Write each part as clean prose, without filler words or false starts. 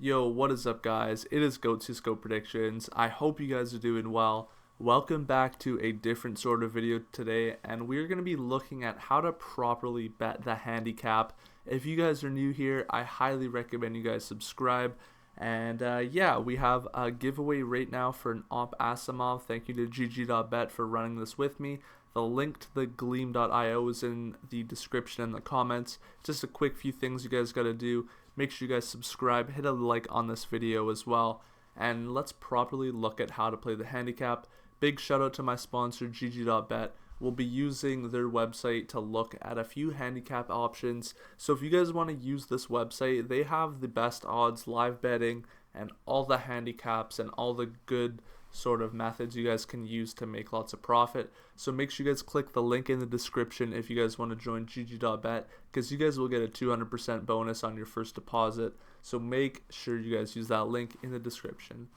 Yo, what is up, guys? It is GOATCSGO Predictions. I hope you guys are doing well. Welcome back to a different sort of video today, and we're going to be looking at how to properly bet the handicap. If you guys are new here, I highly recommend you guys subscribe. And yeah, we have a giveaway right now for an Awp Asiimov. Thank you to gg.bet for running this with me. The link to the gleam.io is in the description and the comments. Just a quick few things you guys got to do. Make sure you guys subscribe, hit a like on this video as well, and let's properly look at how to play the handicap. Big shout out to my sponsor gg.bet. We'll be using their website to look at a few handicap options. So if you guys want to use this website, they have the best odds, live betting, and all the handicaps and all the good sort of methods you guys can use to make lots of profit. So make sure you guys click the link in the description if you guys want to join gg.bet, because you guys will get a 200% bonus on your first deposit. So make sure you guys use that link in the description.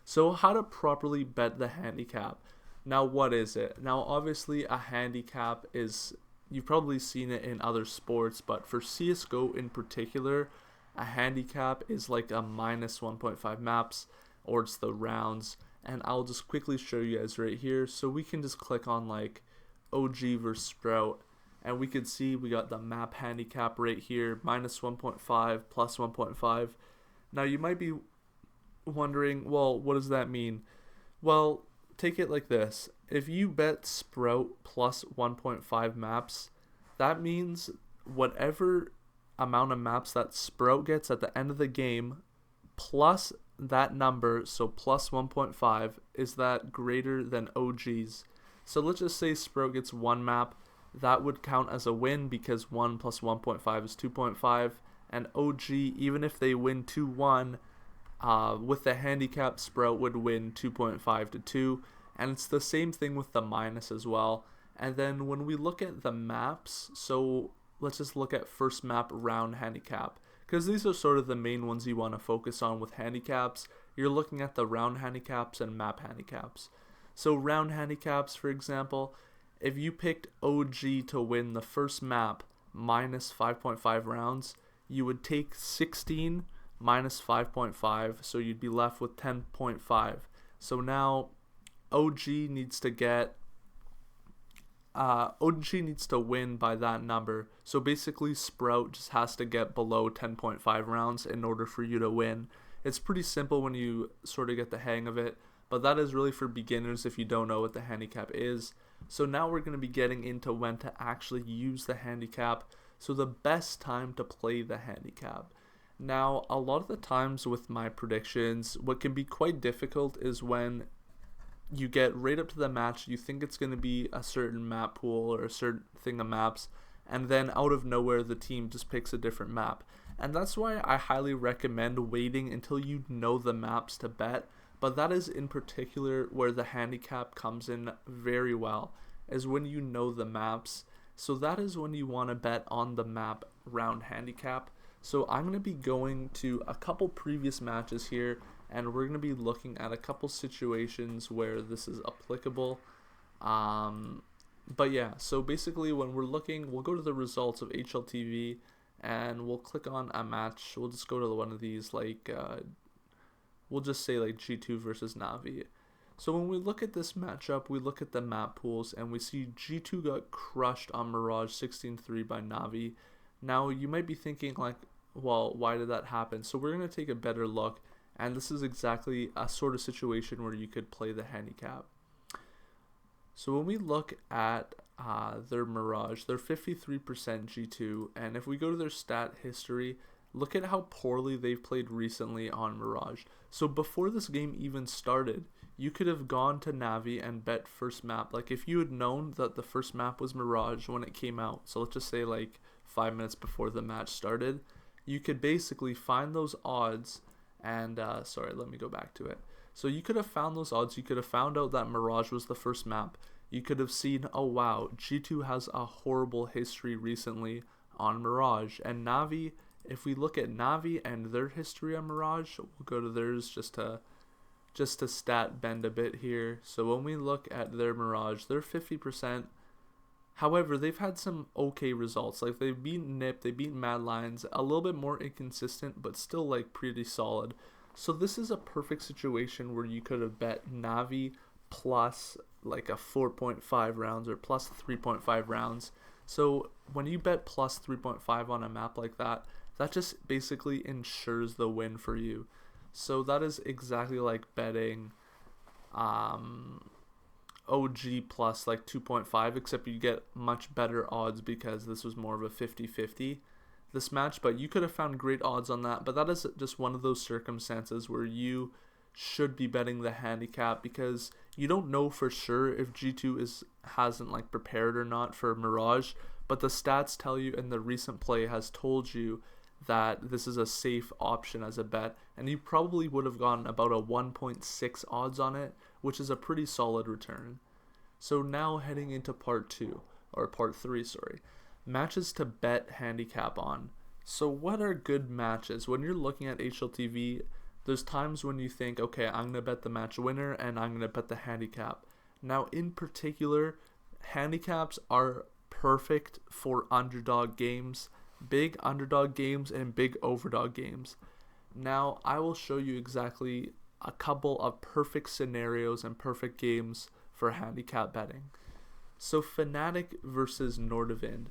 So how to properly bet the handicap. Now, what is it? Now, obviously a handicap is, you've probably seen it in other sports, but for CSGO in particular, a handicap is like a minus 1.5 maps, or it's the rounds. And I'll just quickly show you guys right here. So we can just click on like OG versus Sprout, and we can see we got the map handicap right here, minus 1.5, plus 1.5. Now you might be wondering, well, what does that mean? Well, take it like this. If you bet Sprout plus 1.5 maps, that means whatever amount of maps that Sprout gets at the end of the game, plus that number, so plus 1.5, is that greater than OG's. So let's just say Sprout gets one map, that would count as a win because 1 plus 1.5 is 2.5, and OG, even if they win 2-1, with the handicap, Sprout would win 2.5 to 2, and it's the same thing with the minus as well. And then when we look at the maps, so let's just look at first map round handicap, because these are sort of the main ones you want to focus on with handicaps. You're looking at the round handicaps and map handicaps. So round handicaps, for example, if you picked OG to win the first map minus 5.5 rounds, you would take 16 minus 5.5, so you'd be left with 10.5. So now OG needs to win by that number. So basically Sprout just has to get below 10.5 rounds in order for you to win. It's pretty simple when you sort of get the hang of it, but that is really for beginners if you don't know what the handicap is. So now we're going to be getting into when to actually use the handicap. So the best time to play the handicap. Now, a lot of the times with my predictions, what can be quite difficult is when you get right up to the match, you think it's going to be a certain map pool or a certain thing of maps, and then out of nowhere the team just picks a different map. And that's why I highly recommend waiting until you know the maps to bet, but that is in particular where the handicap comes in very well, is when you know the maps. So that is when you want to bet on the map round handicap. So I'm going to be going to a couple previous matches here, and we're going to be looking at a couple situations where this is applicable. But yeah, so basically when we're looking, we'll go to the results of HLTV, and we'll click on a match. We'll just go to one of these, like, we'll just say like G2 versus Navi. So when we look at this matchup, we look at the map pools, and we see G2 got crushed on Mirage 16-3 by Navi. Now you might be thinking like, well, why did that happen? So we're going to take a better look, and this is exactly a sort of situation where you could play the handicap. So when we look at their Mirage, they're 53% G2, and if we go to their stat history, look at how poorly they've played recently on Mirage. So before this game even started, you could have gone to Navi and bet first map. Like if you had known that the first map was Mirage when it came out, so let's just say like 5 minutes before the match started, you could basically find those odds and sorry, let me go back to it. So you could have found those odds. You could have found out that Mirage was the first map. You could have seen, oh wow, G2 has a horrible history recently on Mirage. And Navi, if we look at Navi and their history on Mirage, we'll go to theirs just to stat bend a bit here. So when we look at their Mirage, they're 50%. However, they've had some okay results. Like they've beaten Nip, they beat Mad Lions, a little bit more inconsistent, but still like pretty solid. So this is a perfect situation where you could have bet Navi plus like a 4.5 rounds or plus 3.5 rounds. So when you bet plus 3.5 on a map like that, that just basically ensures the win for you. So that is exactly like betting OG plus like 2.5, except you get much better odds because this was more of a 50-50 this match. But you could have found great odds on that, but that is just one of those circumstances where you should be betting the handicap because you don't know for sure if G2 hasn't like prepared or not for Mirage, but the stats tell you and the recent play has told you that this is a safe option as a bet, and you probably would have gotten about a 1.6 odds on it, which is a pretty solid return. So now heading into part 3, matches to bet handicap on. So what are good matches? When you're looking at HLTV, there's times when you think, okay, I'm going to bet the match winner and I'm going to bet the handicap. Now, in particular, handicaps are perfect for underdog games, big underdog games, and big overdog games. Now, I will show you exactly a couple of perfect scenarios and perfect games for handicap betting. So, Fnatic versus Nordavind.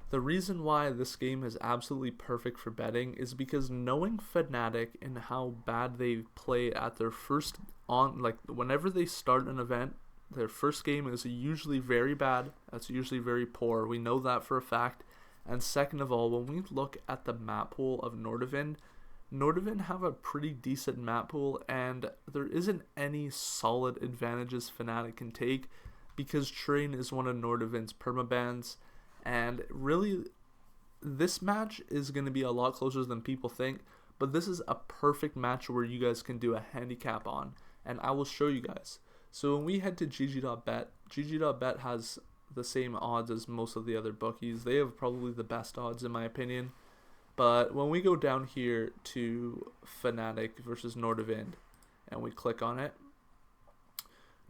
The reason why this game is absolutely perfect for betting is because knowing Fnatic and how bad they play at their first whenever they start an event, their first game is usually very bad. That's usually very poor. We know that for a fact. And second of all, when we look at the map pool of Nordavind have a pretty decent map pool, and there isn't any solid advantages Fnatic can take because Train is one of Nordavind's permabans. And really, this match is going to be a lot closer than people think, but this is a perfect match where you guys can do a handicap on, and I will show you guys. So when we head to GG.bet, GG.bet has the same odds as most of the other bookies. They have probably the best odds in my opinion. But when we go down here to Fnatic versus Nordavind, and we click on it,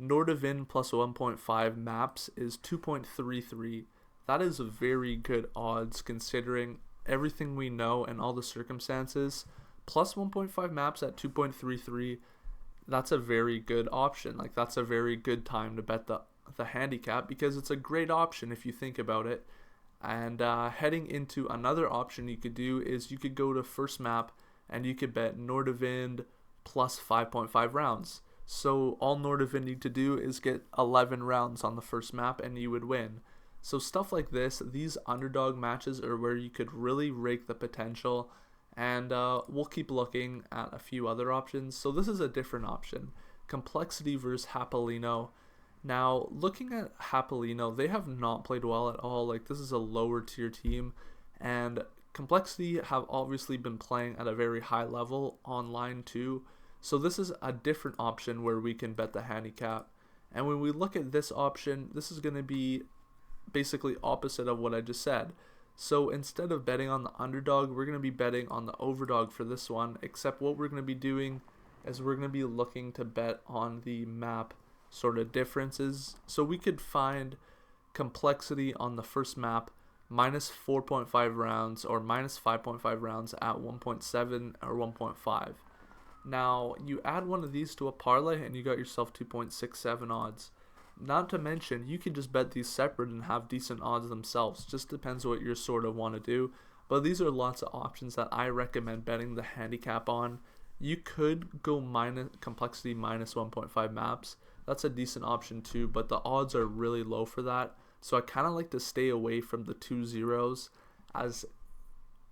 Nordavind plus 1.5 maps is 2.33. That is very good odds considering everything we know and all the circumstances. Plus 1.5 maps at 2.33, that's a very good option. Like, that's a very good time to bet the handicap because it's a great option if you think about it. And heading into another option you could do is you could go to first map and you could bet Nordavind plus 5.5 rounds. So all Nordavind need to do is get 11 rounds on the first map and you would win. So stuff like this, these underdog matches are where you could really rake the potential, and we'll keep looking at a few other options. So this is a different option, Complexity versus Hapolino. Now, looking at Hapolino, they have not played well at all. Like, this is a lower tier team, and Complexity have obviously been playing at a very high level online too. So this is a different option where we can bet the handicap. And when we look at this option, this is going to be basically opposite of what I just said. So instead of betting on the underdog, we're going to be betting on the overdog for this one, except what we're going to be doing is we're going to be looking to bet on the map sort of differences. So we could find Complexity on the first map minus 4.5 rounds or minus 5.5 rounds at 1.7 or 1.5. Now you add one of these to a parlay and you got yourself 2.67 odds. Not to mention, you can just bet these separate and have decent odds themselves. Just depends what you sort of want to do. But these are lots of options that I recommend betting the handicap on. You could go Complexity minus 1.5 maps. That's a decent option too, but the odds are really low for that. So I kind of like to stay away from the 2 zeros, as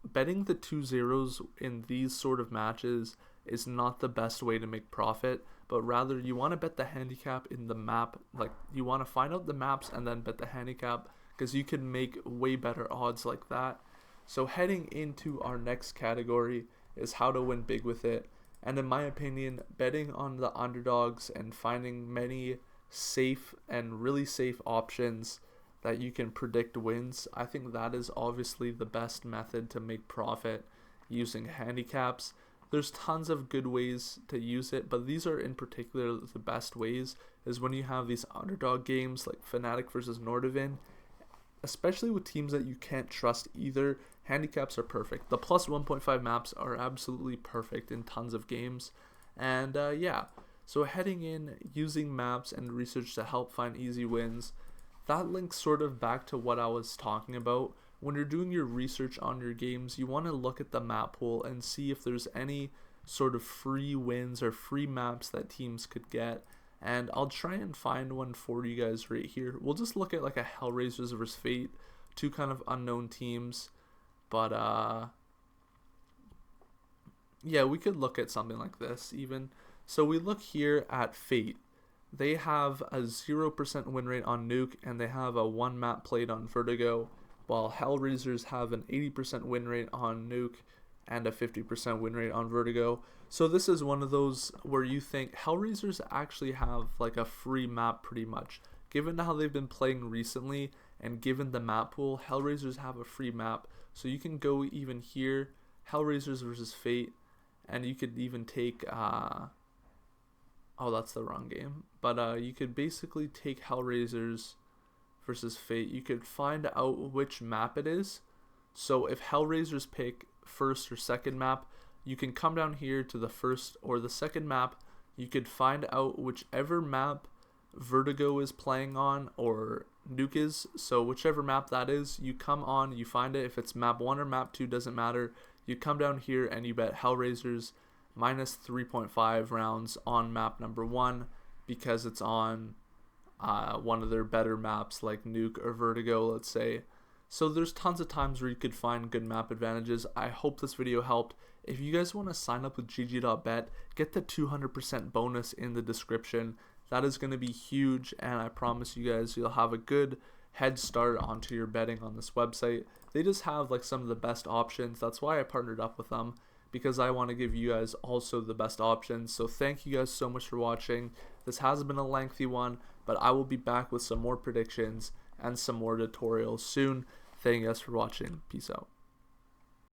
betting the 2 zeros in these sort of matches is not the best way to make profit, but rather you want to bet the handicap in the map. Like, you want to find out the maps and then bet the handicap, because you can make way better odds like that. So heading into our next category is how to win big with it. And in my opinion, betting on the underdogs and finding many safe and really safe options that you can predict wins, I think that is obviously the best method to make profit using handicaps. There's tons of good ways to use it, but these are in particular the best ways, is when you have these underdog games like Fnatic versus Nordavind, especially with teams that you can't trust either, handicaps are perfect. The plus 1.5 maps are absolutely perfect in tons of games. And yeah, so heading in, using maps and research to help find easy wins, that links sort of back to what I was talking about. When you're doing your research on your games, you want to look at the map pool and see if there's any sort of free wins or free maps that teams could get. And I'll try and find one for you guys right here. We'll just look at like a Hellraisers versus Fate, two kind of unknown teams. But yeah, we could look at something like this even. So we look here at Fate. They have a 0% win rate on Nuke, and they have a 1 map played on Vertigo, while Hellraisers have an 80% win rate on Nuke and a 50% win rate on Vertigo. So this is one of those where you think Hellraisers actually have like a free map pretty much. Given how they've been playing recently and given the map pool, Hellraisers have a free map. So you can go even here, Hellraisers versus Fate, and you could even take, oh, that's the wrong game. But you could basically take Hellraisers versus Fate. You could find out which map it is. So if Hellraisers pick first or second map, you can come down here to the first or the second map. You could find out whichever map Vertigo is playing on or Nuke is. So whichever map that is, you come on, you find it. If it's map 1 or map 2, doesn't matter. You come down here and you bet Hellraisers minus 3.5 rounds on map number 1 because it's on one of their better maps like Nuke or Vertigo, let's say. So there's tons of times where you could find good map advantages. I hope this video helped. If you guys want to sign up with GG.bet, get the 200% bonus in the description. That is going to be huge, and I promise you guys you'll have a good head start onto your betting on this website. They just have like some of the best options. That's why I partnered up with them, because I want to give you guys also the best options. So thank you guys so much for watching. This has been a lengthy one, but I will be back with some more predictions and some more tutorials soon. Thank you guys for watching. Peace out.